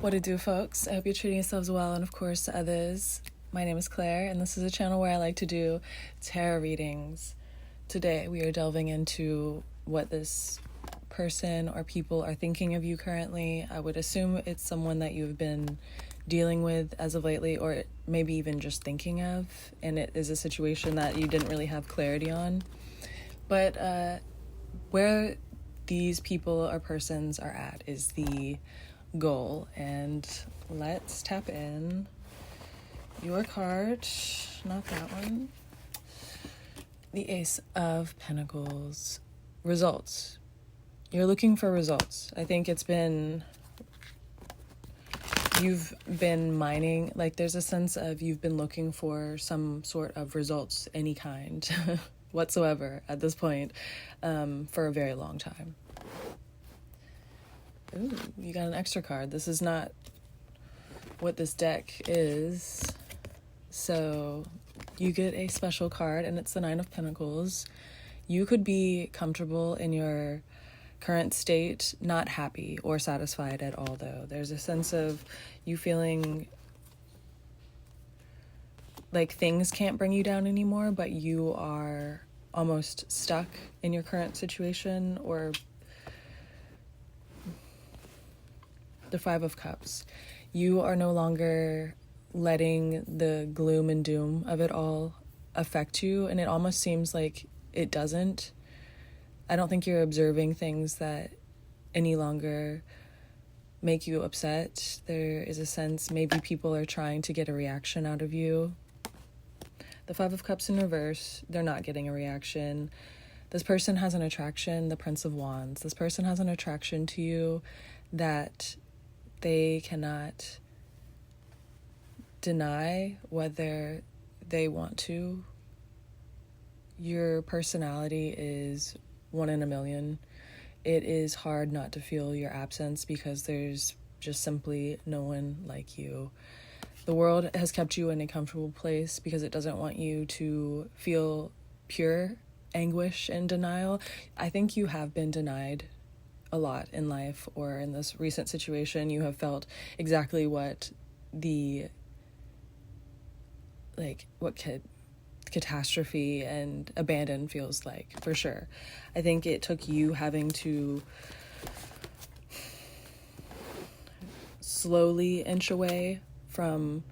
What it do, folks? I hope you're treating yourselves well and, of course, others. My name is Clair, and this is a channel where I like to do tarot readings. Today, we are delving into what this person or people are thinking of you currently. I would assume it's someone that you've been dealing with as of lately, or maybe even just thinking of, and it is a situation that you didn't really have clarity on. But where these people or persons are at is the goal, and let's tap in your card, not that one, the Ace of Pentacles. Results. You're looking for results. I think you've been mining, like there's a sense of you've been looking for some sort of results, any kind whatsoever at this point, for a very long time. Ooh, you got an extra card. This is not what this deck is. So you get a special card, and it's the Nine of Pentacles. You could be comfortable in your current state, not happy or satisfied at all, though. There's a sense of you feeling like things can't bring you down anymore, but you are almost stuck in your current situation, or the Five of Cups. You are no longer letting the gloom and doom of it all affect you, and it almost seems like it doesn't. I don't think you're observing things that any longer make you upset. There is a sense maybe people are trying to get a reaction out of you. The Five of Cups in reverse, they're not getting a reaction. This person has an attraction, the Prince of Wands. This person has an attraction to you that they cannot deny whether they want to. Your personality is one in a million. It is hard not to feel your absence because there's just simply no one like you. The world has kept you in a comfortable place because it doesn't want you to feel pure anguish and denial. I think you have been denied a lot in life, or in this recent situation you have felt exactly what catastrophe and abandon feels like, for sure. I think it took you having to slowly inch away from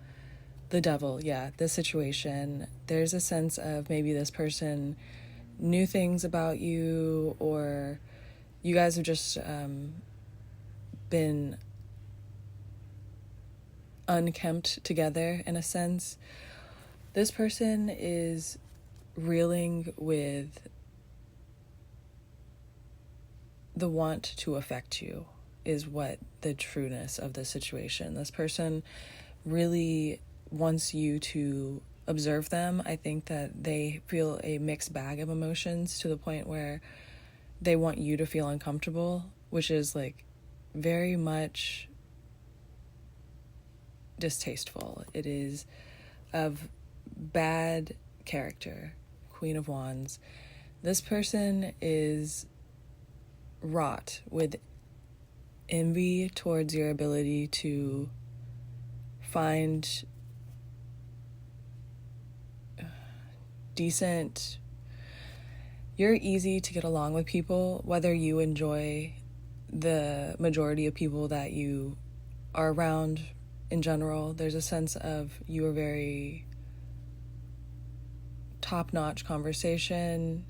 the devil. This situation, there's a sense of maybe this person knew things about you, or you guys have just been unkempt together in a sense. This person is reeling with the want to affect you, is what the trueness of the situation. This person really wants you to observe them. I think that they feel a mixed bag of emotions to the point where they want you to feel uncomfortable, which is like very much distasteful. It is of bad character. Queen of Wands. This person is wrought with envy towards your ability to find decent. You're easy to get along with people, whether you enjoy the majority of people that you are around in general. There's a sense of you are very top-notch conversation,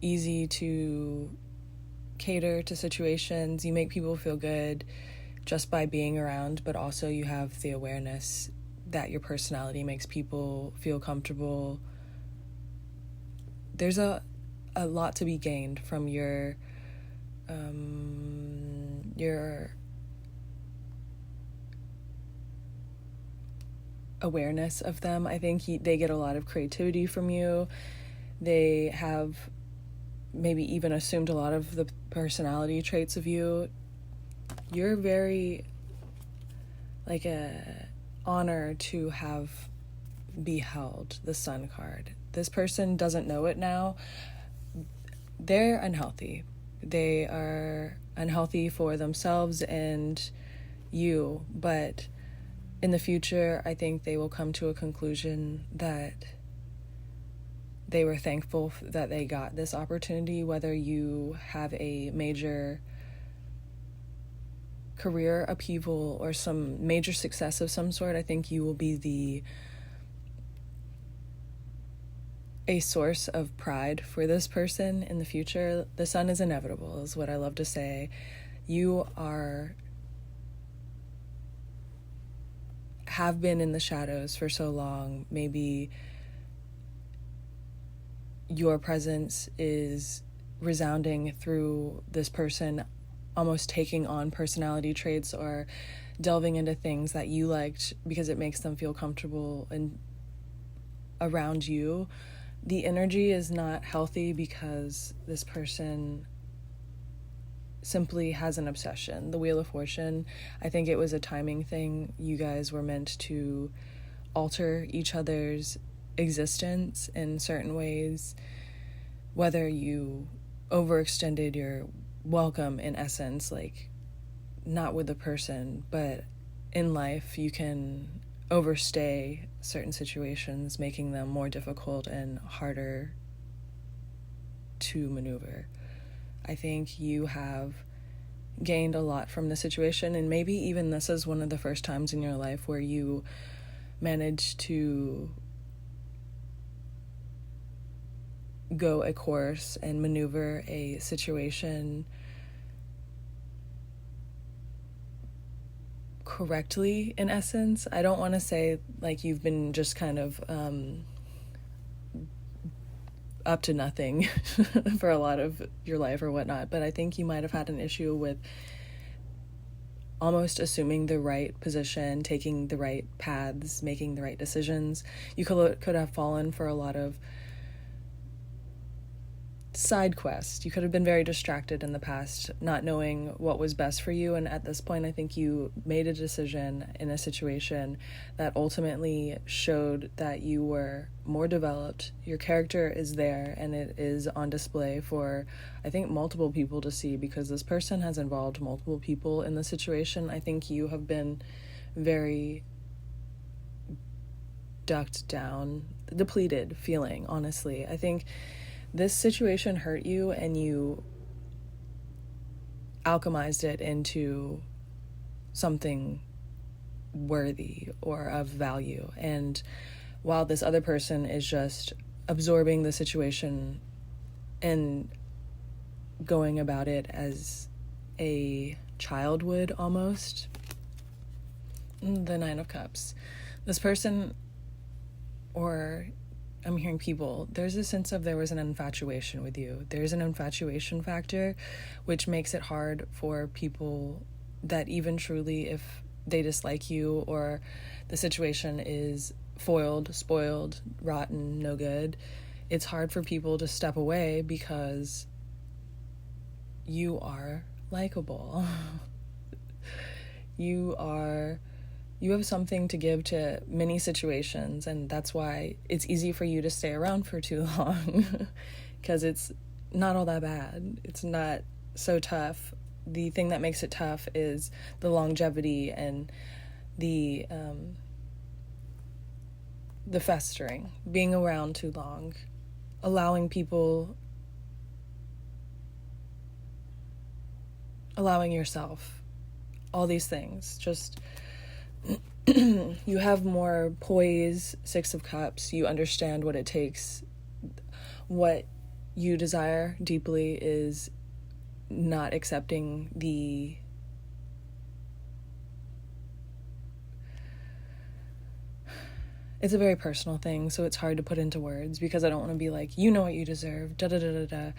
easy to cater to situations. You make people feel good just by being around, but also you have the awareness that your personality makes people feel comfortable. There's a lot to be gained from your awareness of them. I think they get a lot of creativity from you. They have maybe even assumed a lot of the personality traits of you. You're very like a honor to have beheld the Sun card. This person doesn't know it now. They're unhealthy. They are unhealthy for themselves and you, but in the future, I think they will come to a conclusion that they were thankful that they got this opportunity, whether you have a major career upheaval or some major success of some sort. I think you will be a source of pride for this person in the future. The sun is inevitable, is what I love to say. You have been in the shadows for so long. Maybe your presence is resounding through this person almost taking on personality traits or delving into things that you liked because it makes them feel comfortable and around you. The energy is not healthy because this person simply has an obsession. The Wheel of Fortune, I think it was a timing thing. You guys were meant to alter each other's existence in certain ways, whether you overextended your welcome in essence, like not with the person, but in life you can overstay certain situations, making them more difficult and harder to maneuver. I think you have gained a lot from the situation, and maybe even this is one of the first times in your life where you managed to go a course and maneuver a situation correctly, in essence. I don't want to say like you've been just kind of up to nothing for a lot of your life or whatnot, but I think you might have had an issue with almost assuming the right position, taking the right paths, making the right decisions. You could have fallen for a lot of side quest. You could have been very distracted in the past, not knowing what was best for you, and at this point I think you made a decision in a situation that ultimately showed that you were more developed. Your character is there and it is on display for, I think, multiple people to see, because this person has involved multiple people in the situation. I think you have been very ducked down, depleted feeling, honestly. I think this situation hurt you and you alchemized it into something worthy or of value. And while this other person is just absorbing the situation and going about it as a child would almost, the Nine of Cups. This person, or I'm hearing people, there's a sense of there was an infatuation with you. There's an infatuation factor, which makes it hard for people that even truly, if they dislike you or the situation is foiled, spoiled, rotten, no good, it's hard for people to step away because you are likable. You have something to give to many situations, and that's why it's easy for you to stay around for too long because it's not all that bad. It's not so tough. The thing that makes it tough is the longevity and the festering, being around too long, allowing yourself, all these things. Just you have more poise, Six of Cups. You understand what it takes. What you desire deeply is not accepting it's a very personal thing, so it's hard to put into words because I don't want to be like, you know what you deserve, da-da-da-da-da.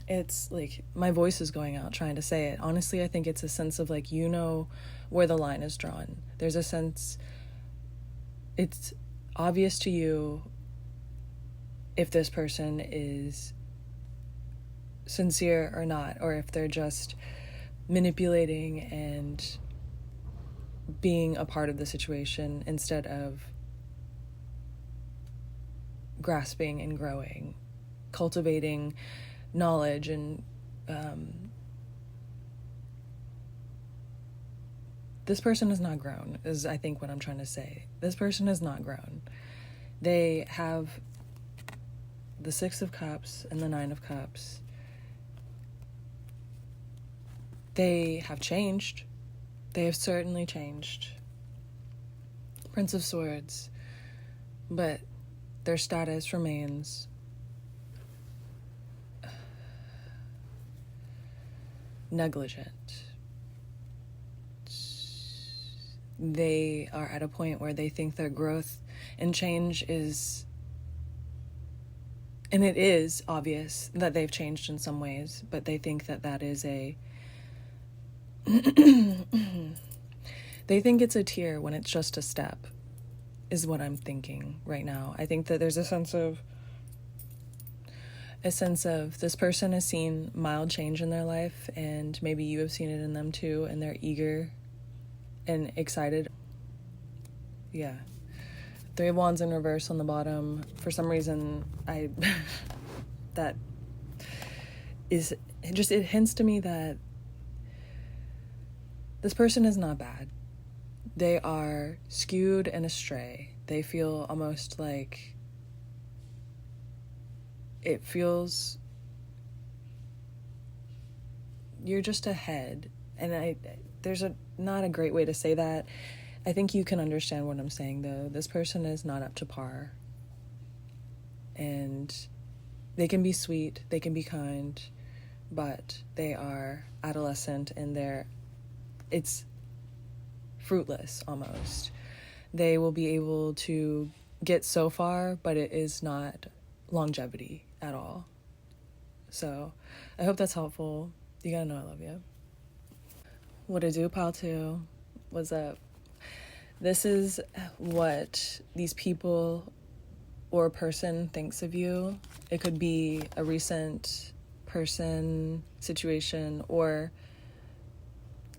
It's like my voice is going out trying to say it. Honestly, I think it's a sense of like, you know where the line is drawn. There's a sense, it's obvious to you if this person is sincere or not, or if they're just manipulating and being a part of the situation instead of grasping and growing, cultivating knowledge and this person is not grown, is I think what I'm trying to say. This person is not grown. They have the Six of Cups and the Nine of Cups. They have changed. They have certainly changed. Prince of Swords. But their status remains negligent. They are at a point where they think their growth and change is, and it is obvious that they've changed in some ways, but they think that that is a they think it's a tear when it's just a step, is what I'm thinking right now. I think that there's a sense of this person has seen mild change in their life, and maybe you have seen it in them too, and they're eager and excited. Yeah. Three of Wands in reverse on the bottom. For some reason, that is just, it hints to me that this person is not bad. They are skewed and astray. They feel almost like it feels you're just ahead. And there's not a great way to say that. I think you can understand what I'm saying, though. This person is not up to par. And they can be sweet, they can be kind, but they are adolescent and it's fruitless almost. They will be able to get so far, but it is not longevity at all. So I hope that's helpful. You gotta know I love you. What it do, pal two? What's up? This is what these people or a person thinks of you. It could be a recent person, situation, or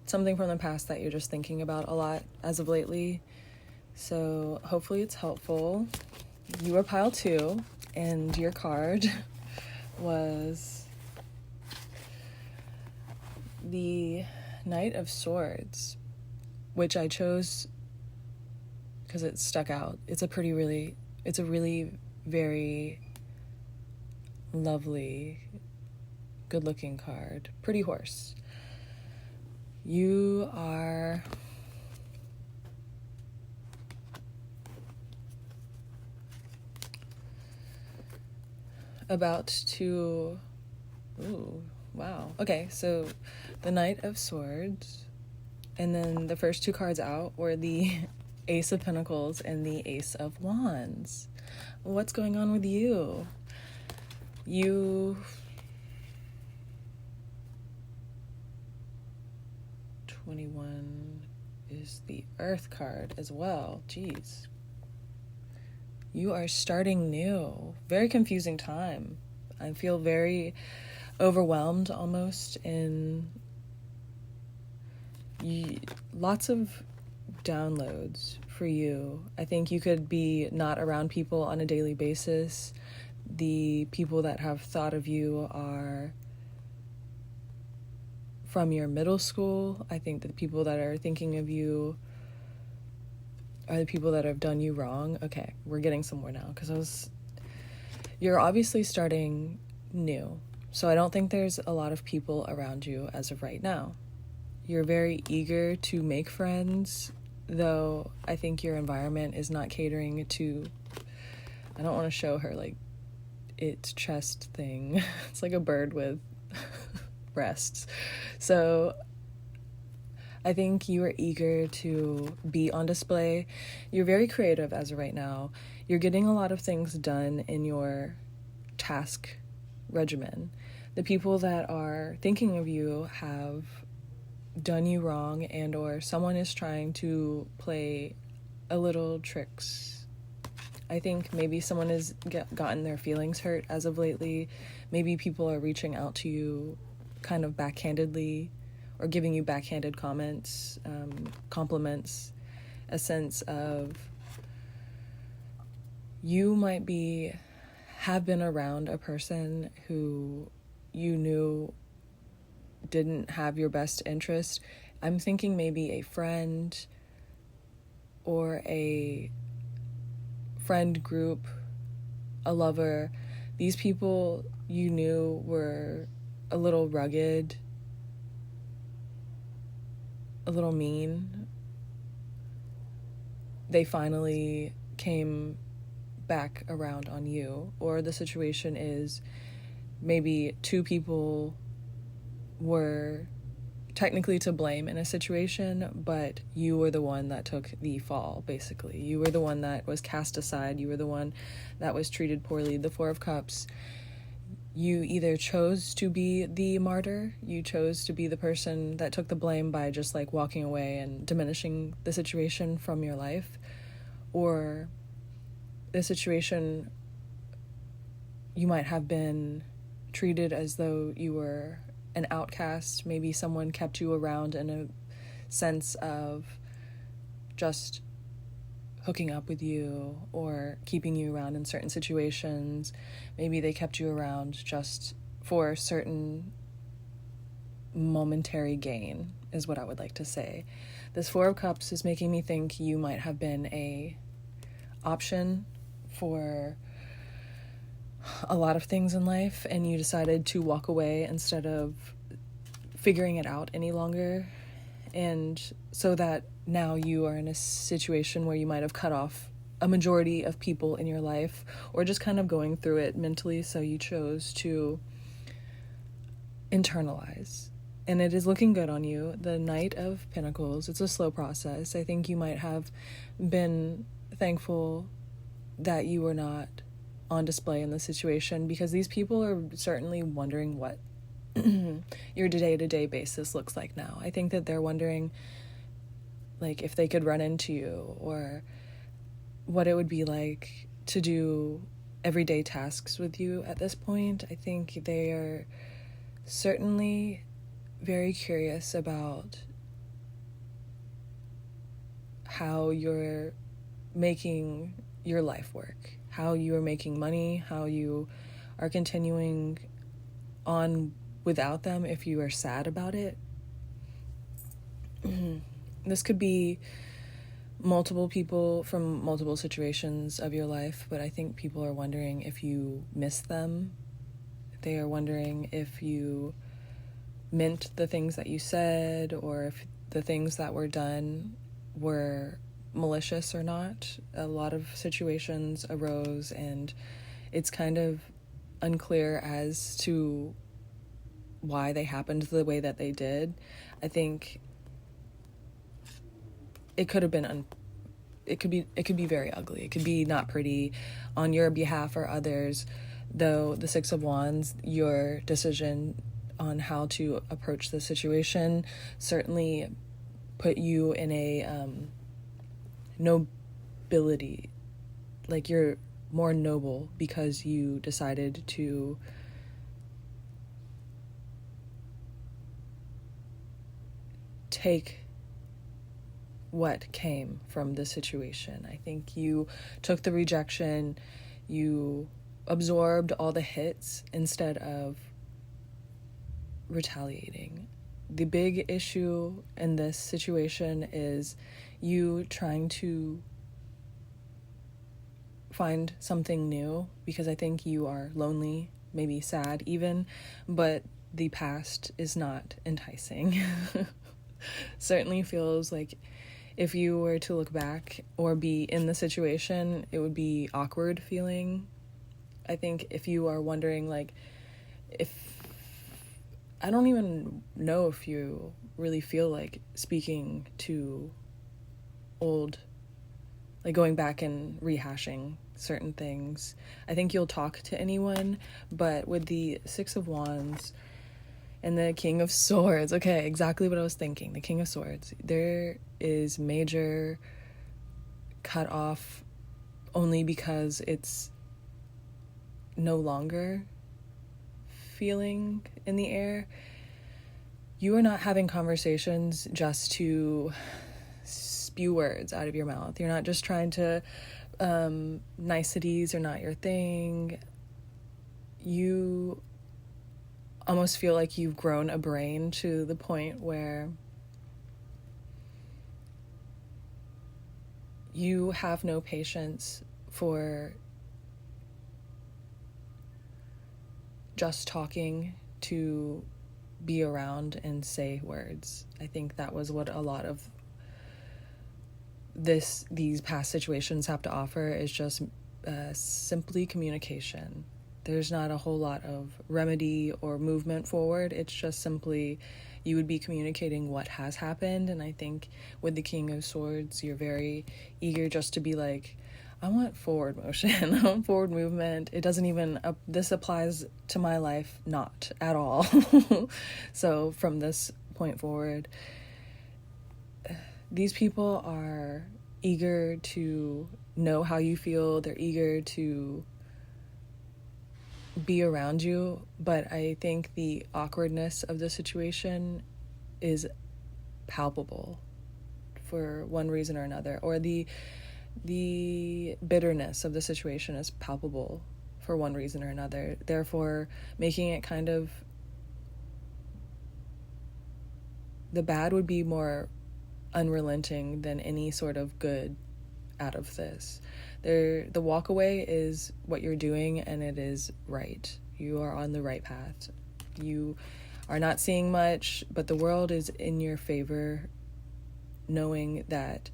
something from the past that you're just thinking about a lot as of lately. So hopefully it's helpful. You are pile two, and your card was the Knight of Swords, which I chose because it stuck out. It's a really very lovely, good-looking card. Pretty horse. You are about to... Ooh, wow. Okay, so the Knight of Swords, and then the first two cards out were the Ace of Pentacles and the Ace of Wands. What's going on with you? 21 is the Earth card as well. Jeez. You are starting new. Very confusing time. I feel very overwhelmed almost, in lots of downloads for you. I think you could be not around people on a daily basis. The people that have thought of you are from your middle school. I think that the people that are thinking of you are the people that have done you wrong. Okay, we're getting somewhere now, because you're obviously starting new. So I don't think there's a lot of people around you as of right now. You're very eager to make friends, though I think your environment is not catering to... I don't want to show her, like, its chest thing. It's like a bird with breasts. So I think you are eager to be on display. You're very creative as of right now. You're getting a lot of things done in your task regimen. The people that are thinking of you have done you wrong, and or someone is trying to play a little tricks. I think maybe someone has gotten their feelings hurt as of lately. Maybe people are reaching out to you kind of backhandedly, or giving you backhanded comments, compliments, a sense of you might have been around a person who you knew didn't have your best interest, I'm thinking maybe a friend or a friend group, a lover. These people you knew were a little rugged, a little mean. They finally came back around on you. Or the situation is maybe two people were technically to blame in a situation, but you were the one that took the fall, basically. You were the one that was cast aside. You were the one that was treated poorly. The Four of Cups, you either chose to be the martyr, you chose to be the person that took the blame by just like walking away and diminishing the situation from your life, or the situation you might have been treated as though you were an outcast. Maybe someone kept you around in a sense of just hooking up with you or keeping you around in certain situations. Maybe they kept you around just for certain momentary gain, is what I would like to say. This Four of Cups is making me think you might have been a option for a lot of things in life, and you decided to walk away instead of figuring it out any longer. And so that now you are in a situation where you might have cut off a majority of people in your life, or just kind of going through it mentally, so you chose to internalize. And it is looking good on you. The Knight of Pentacles, it's a slow process. I think you might have been thankful that you were not on display in the situation, because these people are certainly wondering what your day-to-day basis looks like now. I think that they're wondering, like, if they could run into you, or what it would be like to do everyday tasks with you at this point. I think they are certainly very curious about how you're making your life work, how you are making money, how you are continuing on without them if you are sad about it. This could be multiple people from multiple situations of your life, but I think people are wondering if you miss them. They are wondering if you meant the things that you said, or if the things that were done were malicious or not. A lot of situations arose, and it's kind of unclear as to why they happened the way that they did. I think it could have been it could be very ugly. It could be not pretty on your behalf or others. Though the Six of Wands, your decision on how to approach the situation certainly put you in a nobility. Like, you're more noble because you decided to take what came from the situation. I think you took the rejection, you absorbed all the hits instead of retaliating. The big issue in this situation is you trying to find something new, because I think you are lonely, maybe sad even, but the past is not enticing. Certainly feels like if you were to look back or be in the situation, it would be awkward feeling. I think if you are wondering, like, I don't even know if you really feel like speaking to old, like going back and rehashing certain things. I think you'll talk to anyone, but with the Six of Wands and the King of Swords, okay, exactly what I was thinking. The King of Swords, there is major cut off only because it's no longer feeling in the air. You are not having conversations just to spew words out of your mouth. You're not just trying to, niceties are not your thing. You almost feel like you've grown a brain to the point where you have no patience for just talking to be around and say words. I think that was what a lot of these past situations have to offer, is just simply communication. There's not a whole lot of remedy or movement forward. It's just simply you would be communicating what has happened. And I think with the King of Swords, you're very eager just to be like, I want forward motion. I want forward movement. It doesn't even, this applies to my life, not at all. So from this point forward, these people are eager to know how you feel. They're eager to be around you. But I think the awkwardness of the situation is palpable for one reason or another. Or the bitterness of the situation is palpable for one reason or another. Therefore, making it kind of, the bad would be more unrelenting than any sort of good out of this. The walk away is what you're doing, and it is right. You are on the right path. You are not seeing much, but the world is in your favor, knowing that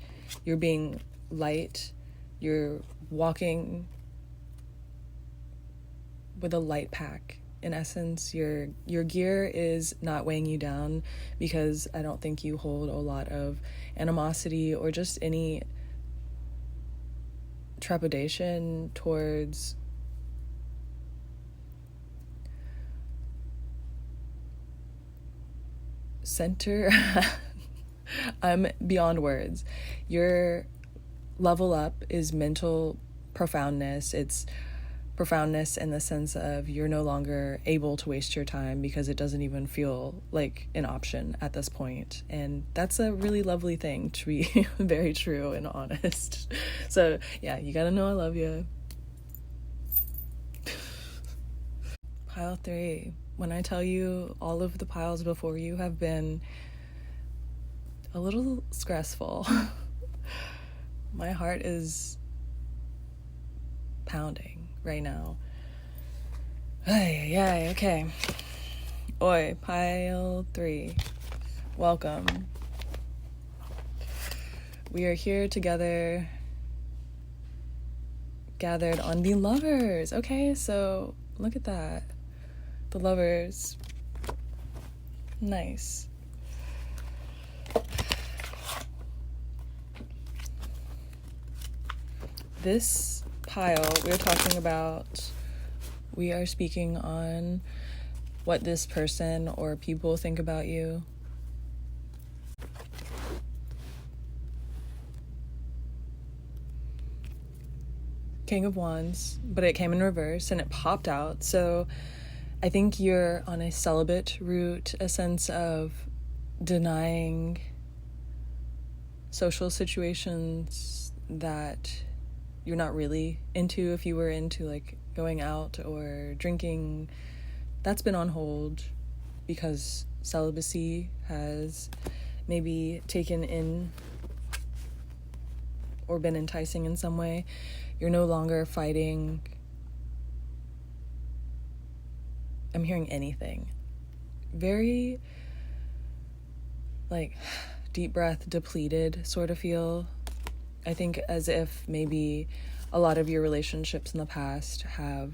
you're being light, you're walking with a light pack. In essence, your gear is not weighing you down, because I don't think you hold a lot of animosity or just any trepidation towards center. I'm beyond words. Your level up is mental profoundness. It's profoundness in the sense of you're no longer able to waste your time, because it doesn't even feel like an option at this point. And that's a really lovely thing, to be very true and honest. So yeah, you gotta know I love you. Pile 3. When I tell you all of the piles before you have been a little stressful, my heart is pounding right now. Ay, okay. Oi, pile 3. Welcome. We are here together, gathered on the Lovers. Okay, so look at that. The Lovers. Nice. This pile we're talking about, we are speaking on what this person or people think about you. King of Wands, but it came in reverse and it popped out. So I think you're on a celibate route, a sense of denying social situations that you're not really into. If you were into like going out or drinking, that's been on hold because celibacy has maybe taken in or been enticing in some way. You're no longer fighting. I'm hearing anything. Very like deep breath, depleted sort of feel. I think as if maybe a lot of your relationships in the past have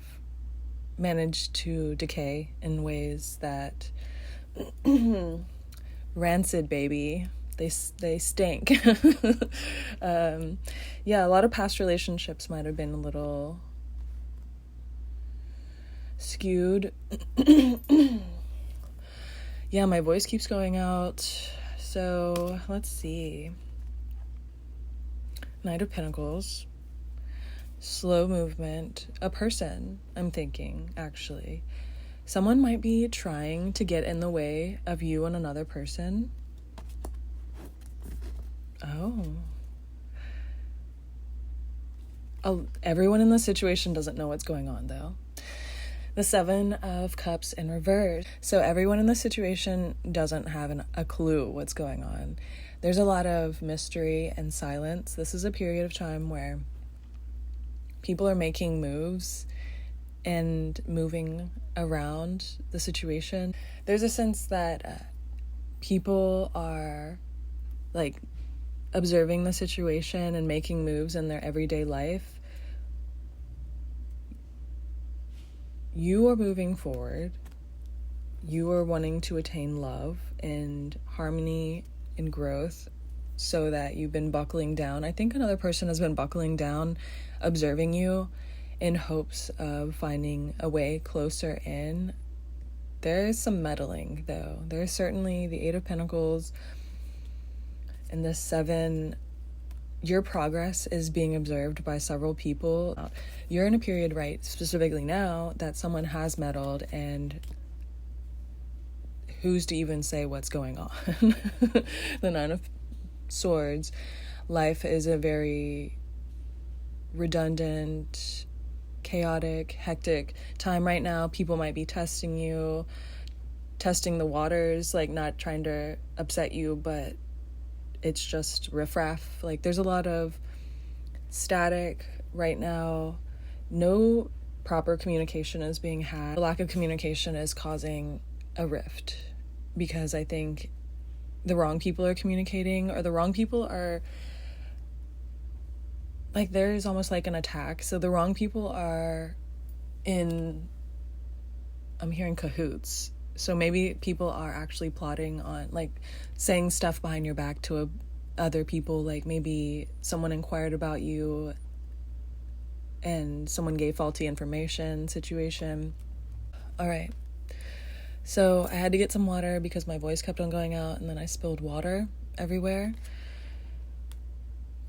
managed to decay in ways that rancid, baby. They stink. Yeah, a lot of past relationships might have been a little skewed. Yeah, my voice keeps going out. So let's see. Knight of Pentacles. Slow movement. A person, I'm thinking, actually. Someone might be trying to get in the way of you and another person. Oh, everyone in this situation doesn't know what's going on, though. The Seven of Cups in reverse. So everyone in the situation doesn't have a clue what's going on. There's a lot of mystery and silence. This is a period of time where people are making moves and moving around the situation. There's a sense that people are like observing the situation and making moves in their everyday life. You are moving forward. You are wanting to attain love and harmony and growth so that you've been buckling down. I think another person has been buckling down, observing you in hopes of finding a way closer in. There is some meddling, though. There's certainly the Eight of Pentacles and the Seven. Your progress is being observed by several people. You're in a period right specifically now that someone has meddled, and who's to even say what's going on? The Nine of Swords. Life is a very redundant, chaotic, hectic time right now. People might be testing you, testing the waters, like not trying to upset you, but it's just riffraff. Like there's a lot of static right now. No proper communication is being had. The lack of communication is causing a rift because I think the wrong people are communicating, or the wrong people are like, there's almost like an attack. So the wrong people are I'm hearing cahoots. So maybe people are actually plotting on, like, saying stuff behind your back to other people. Like maybe someone inquired about you and someone gave faulty information situation. All right. So I had to get some water because my voice kept on going out, and then I spilled water everywhere.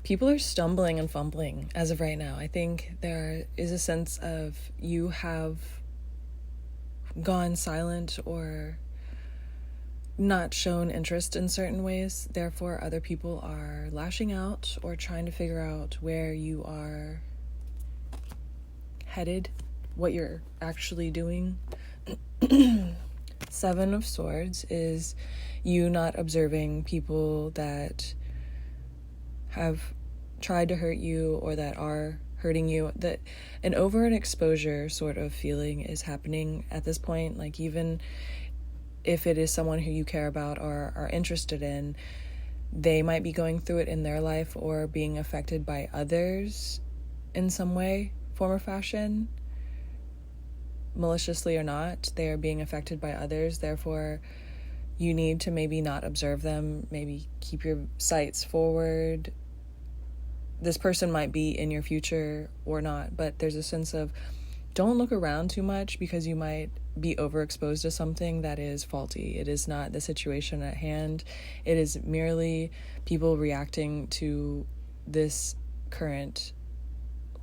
People are stumbling and fumbling as of right now. I think there is a sense of you have gone silent or not shown interest in certain ways. Therefore, other people are lashing out or trying to figure out where you are headed, what you're actually doing. Seven of Swords is you not observing people that have tried to hurt you or that are hurting you. That an overt exposure sort of feeling is happening at this point. Like even if it is someone who you care about or are interested in, they might be going through it in their life or being affected by others in some way, form, or fashion. Maliciously or not, they are being affected by others. Therefore, you need to maybe not observe them, maybe keep your sights forward. This person might be in your future or not, but there's a sense of don't look around too much because you might be overexposed to something that is faulty. It is not the situation at hand. It is merely people reacting to this current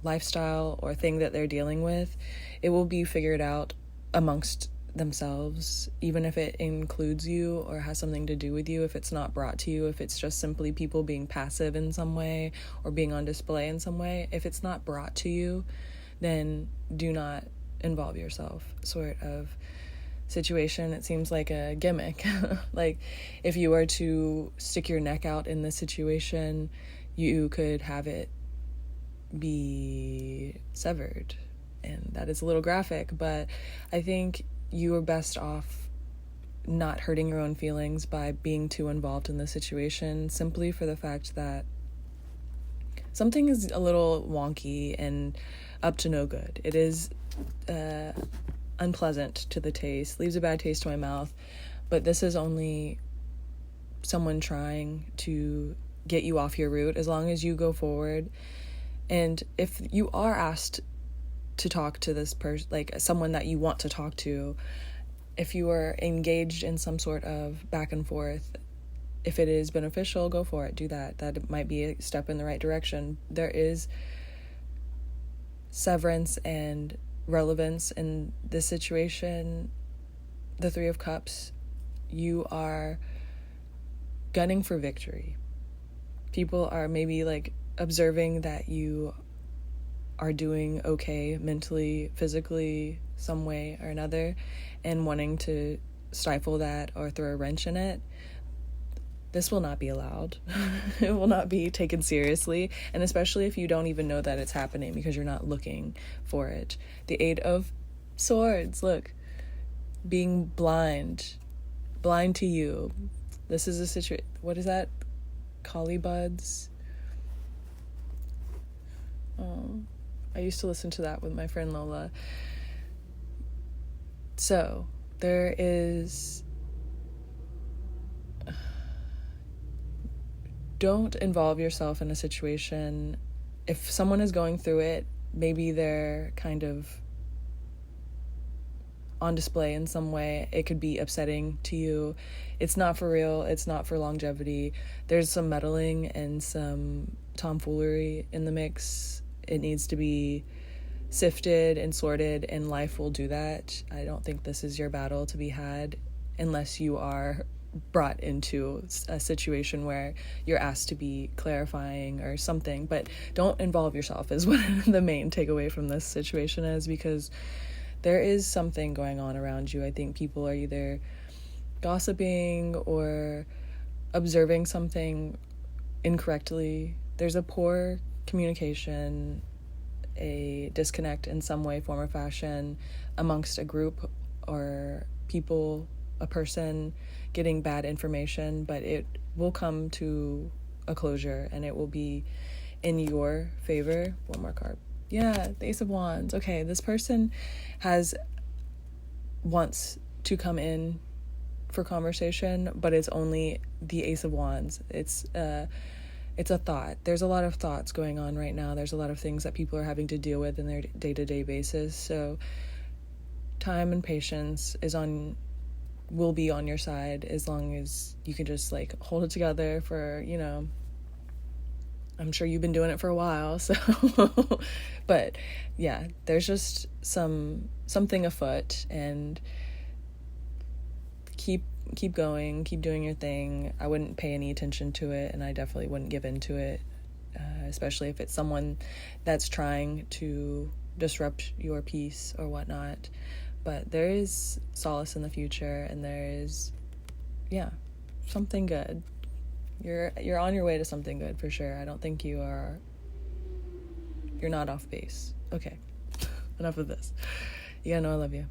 lifestyle or thing that they're dealing with. It will be figured out amongst themselves, even if it includes you or has something to do with you. If it's not brought to you, if it's just simply people being passive in some way or being on display in some way, if it's not brought to you, then do not involve yourself sort of situation. It seems like a gimmick. Like if you were to stick your neck out in this situation, you could have it be severed, and that is a little graphic, but I think you are best off not hurting your own feelings by being too involved in the situation, simply for the fact that something is a little wonky and up to no good. It is unpleasant to the taste, leaves a bad taste in my mouth, but this is only someone trying to get you off your route. As long as you go forward, and if you are asked to talk to this person, like someone that you want to talk to, if you are engaged in some sort of back and forth, if it is beneficial, go for it, do that. That might be a step in the right direction. There is severance and relevance in this situation. The Three of Cups, you are gunning for victory. People are maybe like observing that you are doing okay mentally, physically, some way or another and wanting to stifle that or throw a wrench in it, this will not be allowed. It will not be taken seriously, and especially if you don't even know that it's happening because you're not looking for it. The Eight of Swords, look, being blind to you. This is a situation. What is that? Collie buds. I used to listen to that with my friend Lola. So there is, don't involve yourself in a situation. If someone is going through it, maybe they're kind of on display in some way. It could be upsetting to you. It's not for real. It's not for longevity. There's some meddling and some tomfoolery in the mix. It needs to be sifted and sorted, and life will do that. I don't think this is your battle to be had unless you are brought into a situation where you're asked to be clarifying or something. But don't involve yourself is what the main takeaway from this situation is, because there is something going on around you. I think people are either gossiping or observing something incorrectly. There's a poor communication, a disconnect in some way, form, or fashion amongst a group or people, a person getting bad information, but it will come to a closure and it will be in your favor. One more card. Yeah, the Ace of Wands. Okay, this person wants to come in for conversation, but it's only the Ace of Wands. It's a thought. There's a lot of thoughts going on right now. There's a lot of things that people are having to deal with in their day-to-day basis. So time and patience will be on your side as long as you can just like hold it together for, I'm sure you've been doing it for a while, so but yeah, there's just something afoot, and keep going, keep doing your thing. I wouldn't pay any attention to it, and I definitely wouldn't give in to it, especially if it's someone that's trying to disrupt your peace or whatnot. But there is solace in the future, and there is, something good. You're on your way to something good for sure. I don't think you're not off base. Okay, enough of this. You gotta know I love you.